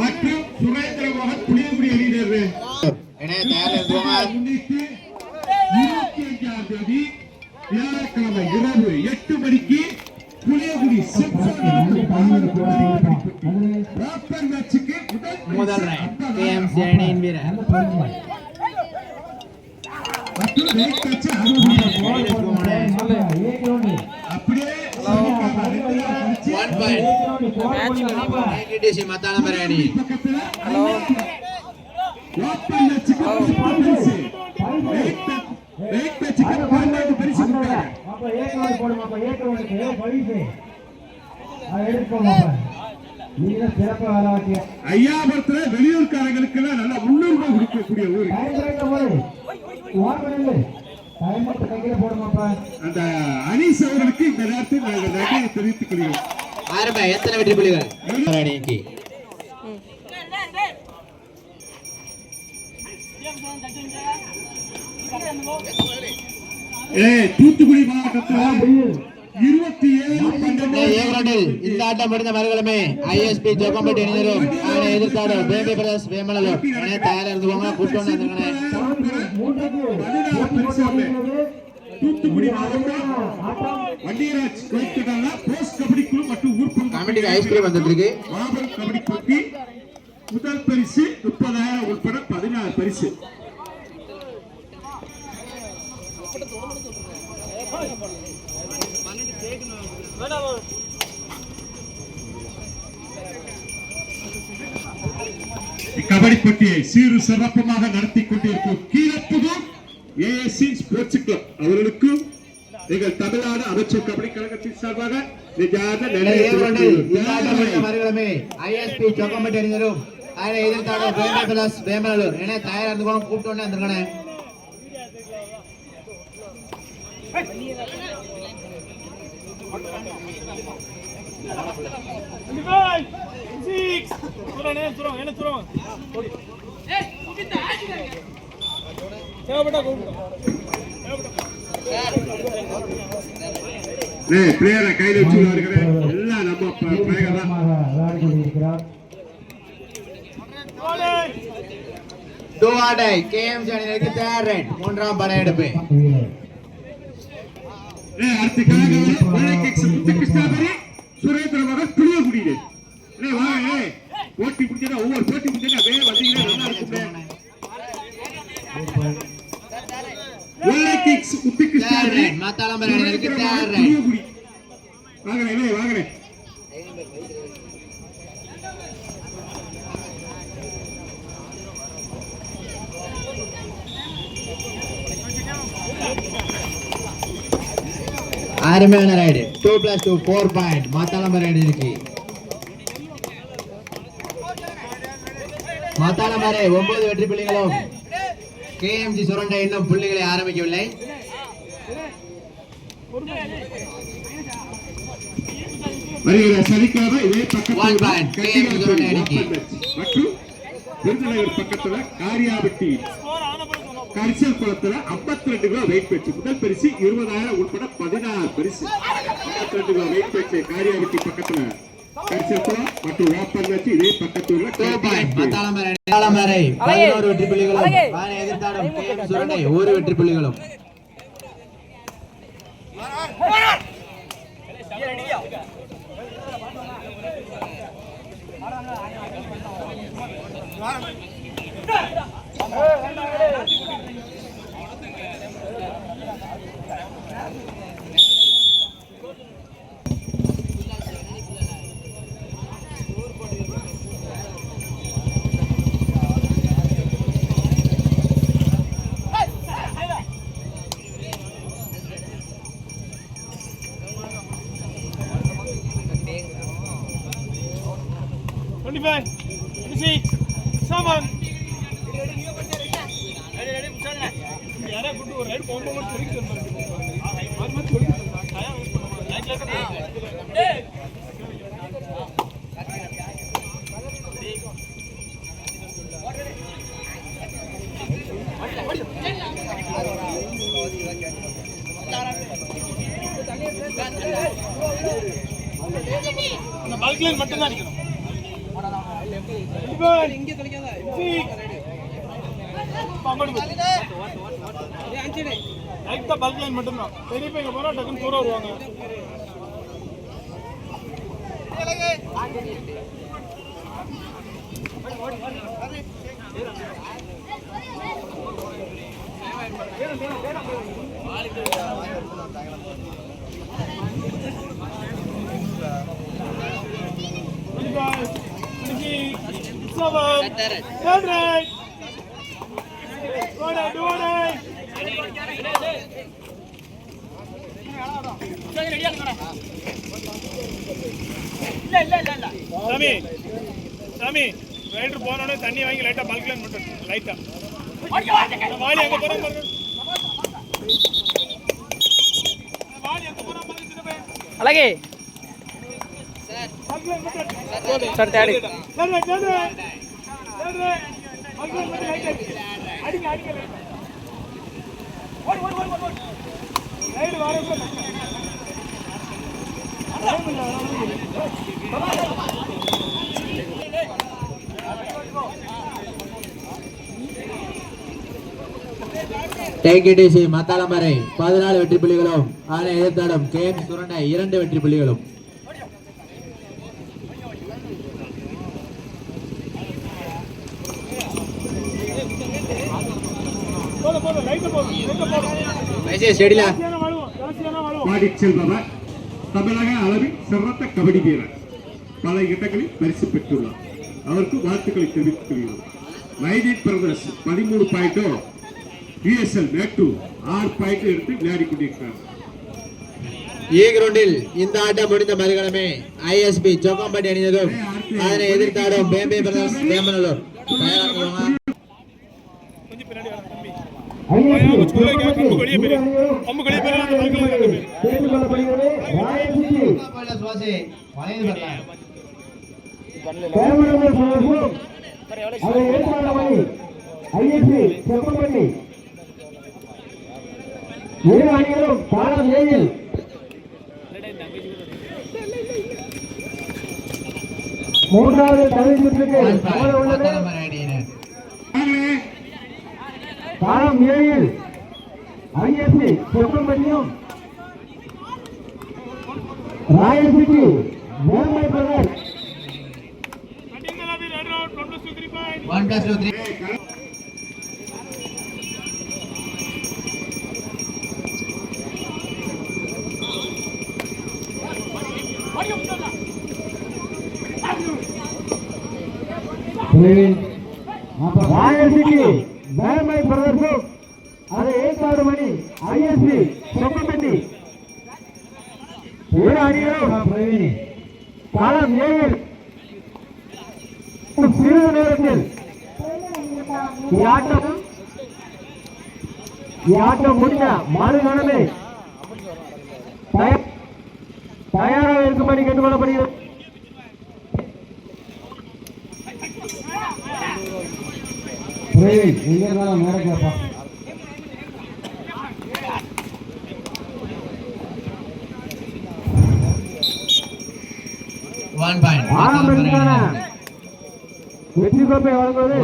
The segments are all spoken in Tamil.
மற்றும் சுரேந்திர மோகன் புளியங்குடி அணியினர் 25ஆம் தேதி வியாழக்கிழமை இரவு 8 மணிக்கு புளியங்குடி முதல் கேஎம்சி அணியின் வீரர் அப்படியே மத்தாளம்பரணி ஐயாபுரத்துல வெளியூர்காரங்களுக்கு நல்ல முன்னுரிமை கொடுக்கக்கூடிய ஊர். அந்த அனீஸ் அவர்களுக்கு இந்த நேரத்தில் நாங்கள் நன்றியை தெரிவித்துக் கொள்கிறோம். எத்தனை வெற்றி புள்ளிகள் அணிக்கு? தூத்துக்குடி மாவட்டத்தில் 27 இந்த ஆட்டம் முடிந்த மறுகிழமை ஐஎஸ்பி ஜோகம்பட்டி அணியினரும் அவனை எதிர்த்தாடும் பேபி பிரதர்ஸ் வேமலரும் தயாரா இருந்துவாங்க. கூப்பிட்டு தூத்துக்குடி மாவட்டம் வண்டியராஜ் போஸ்ட் கபடி குழு மற்றும் ஊர் கமிட்டிக்கு ஐஸ்கிரீம் வந்துருக்கு. மாபெரும் கபடி போட்டி முதல் பரிசு 30,000 உட்பட 16 பரிசு. கபடி போட்டியை சீரு சிறப்பமாக நடத்தி கொண்டிருக்கும் கீழப்புதூர் ஏஎஸ்சி ஸ்போர்ட்ஸ் கிளப் அவர்களுக்கும் எங்கள் தமிழ்நாடு அமைச்சர் கபடி கழகத்தின் சார்பாக ஐஎஸ்பி ஜோகம்பட்டி அணியினரும் அதனை எதிர்த்தாடும் பேபி பிரதர்ஸ் வேமலூர் என தயாரா இருந்துவாங்க. கூப்பிட்டு வந்திருக்கானே கையில் வச்சு எல்லாம் நம்ம மூன்றாம் படையெடுப்பு. சுரேந்திர மகன் புளியங்குடி போட்டி முடிஞ்சா ஒவ்வொரு போட்டி முடிஞ்சா வந்தீங்கன்னா நல்லா இருக்கும். அருமையான ரைடு 2+2 4 பாயிண்ட் மாத்தாளம்பர் ரைடு இருக்கு. மாத்தாளம்பரை 9 வெற்றி புள்ளிகளும் கேஎம்சி சுரண்டை இன்னும் புள்ளிகளை ஆரம்பிக்கவில்லை. சனிக்கிழமை இதே பக்கத்துல காரியாபட்டி கரிசல் குளத்துல 52 கிலோ வெயிட் பெற்று முதல் பரிசு 20,000 உட்பட 16 பரிசு. 52 கிலோ வெயிட் பெற்று காரியாபட்டி பக்கத்துல கரிசல் குளம் மற்றும் ஓப்பன் வச்சு இதே பக்கத்துல 11 வெற்றி புள்ளிகளும் எதிர்த்தாடும் கேஎம் சுரண்டை 1 வெற்றி புள்ளிகளும். பல்க் லைன் மட்டும் தான் அடிக்கணும். பல்க் லைன் மட்டும்தான். பெரிய பையங்க போனா டக்குன்னு தூரம் வருவாங்க. சாமி ரைடர் போனோடனே தண்ணி வாங்கி லைட்டா பல்க் லைன் மட்டும் லைட்டா வாலி அங்க போறோம் பாருங்க. வாலி அங்க போறோம் பாருங்க. சின்ன பையன் అలాగే sir తేడి Take it easy, Matalamare, 14 வெற்றி புள்ளிகளும் ஆனை எதிர்த்தாடும் KM சுரண்டை 2 வெற்றி புள்ளிகளும். பாடிச்செல்பவர் தமிழக அளவில் சிறந்த கபடி வீரர், பல இடங்களில் பரிசு பெற்றுள்ளார். அவருக்கு வாழ்த்துக்களை தெரிவித்துக் கொள்கிறோம். மைதீன் பிரதர்ஸ் 13 பாயிண்டோ, USL மேட்டூர் 6 பாயிண்ட் எடுத்து விளையாடி கொண்டிருக்கிறார். கிரவுண்டில் இந்த ஆட்டம் முடிந்த மறுகணமே ISP ஜோகம்பட்டி அணியினரும் அதனை எதிர்த்தாடும் பேம்பே பிரதர்ஸ் வேமனலூர் மூன்றாவது தகுதி சுற்றுக்கு காலம் 7 ISP சொக்கம்பட்டியும் ராயல்சிட்டி வேம்பை பிரதர் 1+2 3 ராயல்சிட்டி வேம்பை பிரதர்ஸும் அதை ஏற்பாடு மணி ISP சொக்கம்பட்டி இரு அணிகளும் காலம் 7 சிறிது நேரத்தில் ஆட்டம் முடிந்த மறுகணமே தயாராக இருக்கும்படி கேட்டுக்கொள்ளப்படுகிறது. வெற்றி கோப்பை வழங்குவது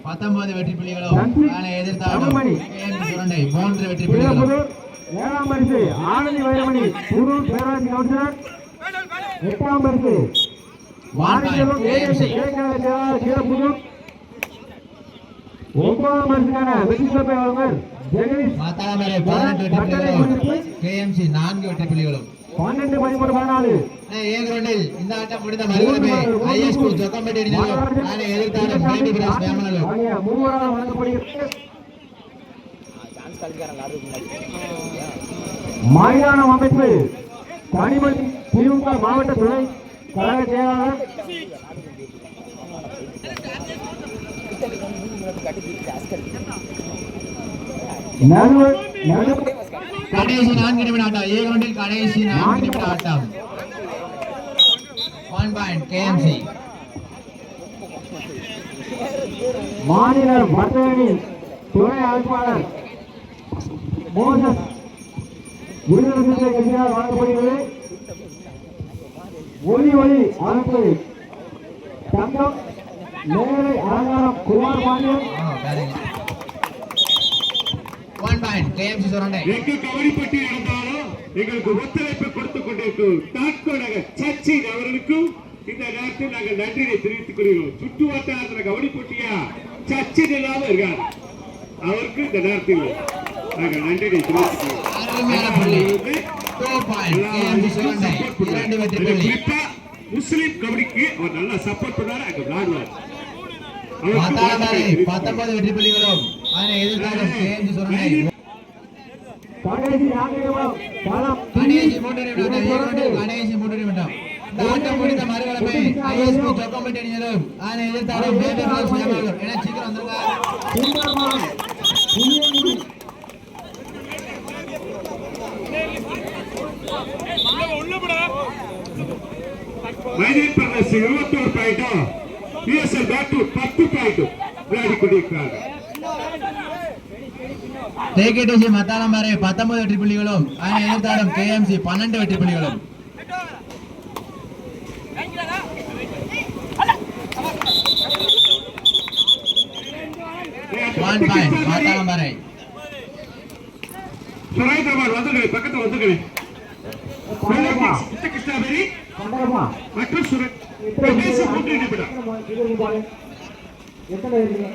19 வெற்றி புள்ளிகளும் எதிர்த்தாடும் சுரண்டை 3 வெற்றி புள்ளிகளும். 7ஆம் பரிசு ஆனந்தி வைரமணி புதூர் பேராட்சி கவுன்சிலர். 8ஆம் பரிசு மாநிலம் புதூர். 9ஆம் பரிசுக்கான வெற்றி கோப்பை வழங்குவர் ஜெகதீஷ். 4 வெற்றி புள்ளிகளும். 12-13-14 கிரவுண்டில் இந்த ஆட்டம் முடிந்த மறுகணமே ISP ஜோகம்பட்டி அணியினரும் எதிர்த்தாடும் பேம்பே பிரதர்ஸ் வேமனலூர் மூவரால் வழங்கப்படுகிறது. மைதானம் அமைப்பு கனிமொழி திமுக மாவட்ட துணை கழக செயலாளர் கடைசி 4 நிமிட ஆட்டம். கிரவுண்டில் கடைசி 4 நிமிட ஆட்டம். 1 பாயிண்ட் KMC. மாநில வர்த்தகணி துணை அமைப்பாளர் மோசஸ் விடுதலை சிறுத்தை கட்சியினால் வழங்கப்படுகிறது. ஒளி அமைப்பு தங்கம் மேலை அலங்காரம் குமார் பாண்டியன். 1 point KMC Surandai. எங்கு கவனிப்பட்டி நடந்தாலும் எங்களுக்கு ஒத்துழைப்பு கொடுத்துக் கொண்டிருக்கும் தாட்கோ நகர் சச்சின் அவர்களுக்கும் இந்த நேரத்தில் நாங்கள் நன்றியை தெரிவித்துக் கொள்கிறோம். சுற்று வட்டாரத்தில் கவனிப்பட்டியா சச்சின் இல்லாம இருக்காரு, அவருக்கு இந்த நேரத்தில் நாங்கள் நன்றியை தெரிவித்துக் கொள்கிறோம். அருமையான புள்ளி. 2 பாயிண்ட் KMC சுரண்டை. 2 வெற்றி புள்ளி. குறிப்பா முஸ்லிம் கபடிக்கு அவர் நல்லா சப்போர்ட் பண்ணாரு, அங்க விளையாடுவார். மத்தாளந்தாரை 19 வெற்றி புள்ளிகளும் அதனை எதிர்த்தாலும் KMC சுரண்டை. கடைசி 4 நிமிடம் காலம். கடைசி 3 நிமிடம். கடைசி 3 நிமிடம். இந்த ஆட்டம் முடிந்த மறுகணமே ISP சொக்கம்பட்டி அணியினரும் அதனை எதிர்த்தாலும் பேபி பால்ஸ் வியாபாரம் என சீக்கிரம் வந்துருங்க. சிந்தாபாம் புளியங்குடி மைதீன் பிரதேச 21 பாயிண்டும் PSL பேட்டூர் 10 பாயிண்டும் விளையாடி கொண்டிருக்கிறார்கள். TKTC மத்தாளம்பாறை 19 வெற்றி புள்ளிகளும் அதனை எதிர்த்தாலும் KMC 12 வெற்றி புள்ளிகளும். 1 பாயிண்ட் மத்தாளம்பாறை. சுரேந்திரபால் வந்துடுங்க, பக்கத்துல வந்துடுங்க. கிருஷ்ணாபேரி கண்டகமா மற்றும் கடைசி 3 நிமிடம். எத்தனை இருக்கு?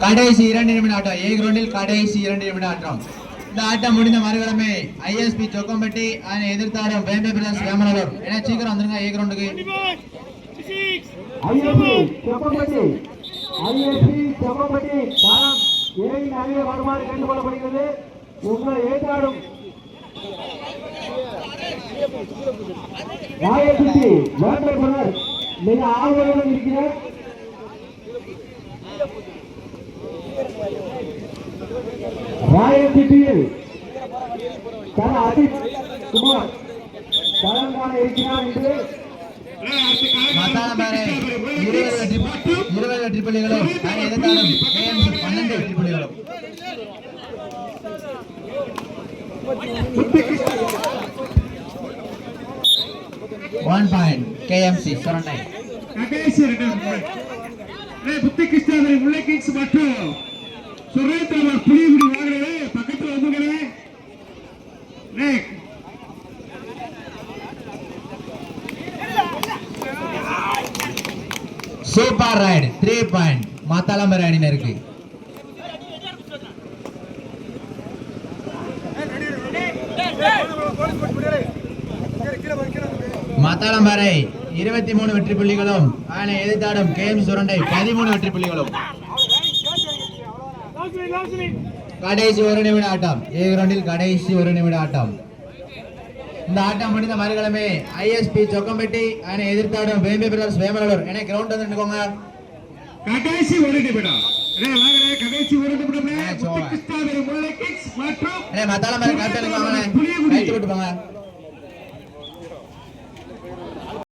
கடைசி 2 நிமிட ஆட்டம். A கிரவுண்டில் கடைசி 2 நிமிட ஆட்டம். இந்த ஆட்டம் முடிந்த மறுகணமே ISP சொக்கம்பட்டி அதனை எதிர்த்தாலும் பேம்பே பிரதர்ஸ் வேமனூர் என சீக்கிரம் வந்துருங்க A கிரவுண்டுக்கு. ISP செப்பப்பட்டி பாலம் இறங்கி அணிய வருமாறு கேட்டுக்கொள்ளப்படுகிறது. உங்களை ஏற்றாடும் ராயசிட்டி வேட்டைப்பனர் மிக ஆர்வலுடன் இருக்கிறார். ராயசிட்டியில் தன அஜித் குமார் களம் காண இருக்கிறார் என்று மத்தாளம்பாறை 20 வெற்றி புள்ளிகளும் அதனை எதிர்த்தாலும் KMC 12 வெற்றி புள்ளிகளும். 1 பாயிண்ட் KMC சுரண்டை. கடைசி 2 நிமிடம். புத்தி கிருஷ்ணாபேரி முல்லை கிங்ஸ் மற்றும் சுரேந்திரபால் புலிகுடி வாங்குறது பக்கத்துல வந்துக்கிறேன். சூப்பர் ரைட் 3 பாயிண்ட் மத்தாளம்பாறை அணியினருக்கு. மத்தாளம்பாறை 23 வெற்றி புள்ளிகளும் அதனை எதிர்த்தாடும் KMC சுரண்டை 13 வெற்றி புள்ளிகளும். கடைசி 1 நிமிட ஆட்டம். A கிரவுண்டில் கடைசி 1 நிமிட ஆட்டம். இந்த ஆட்டம் முடிந்த மறுகணமே ISP சொக்கம்பட்டி அதனை எதிர்த்தாடும் பேம்பே பிரதர்ஸ் வேமனூர் என கிரவுண்ட் வந்து நின்னுக்கோங்க. கடைசி 1 நிமிடம். கடைசி 1 நிமிடம். புத்தி கிருஷ்ணாபேரி முல்லை கிங்ஸ் மற்றும் மத்தாளம்பாறை காட்டலுக்கு வாங்க, கைத்து விட்டு போங்க.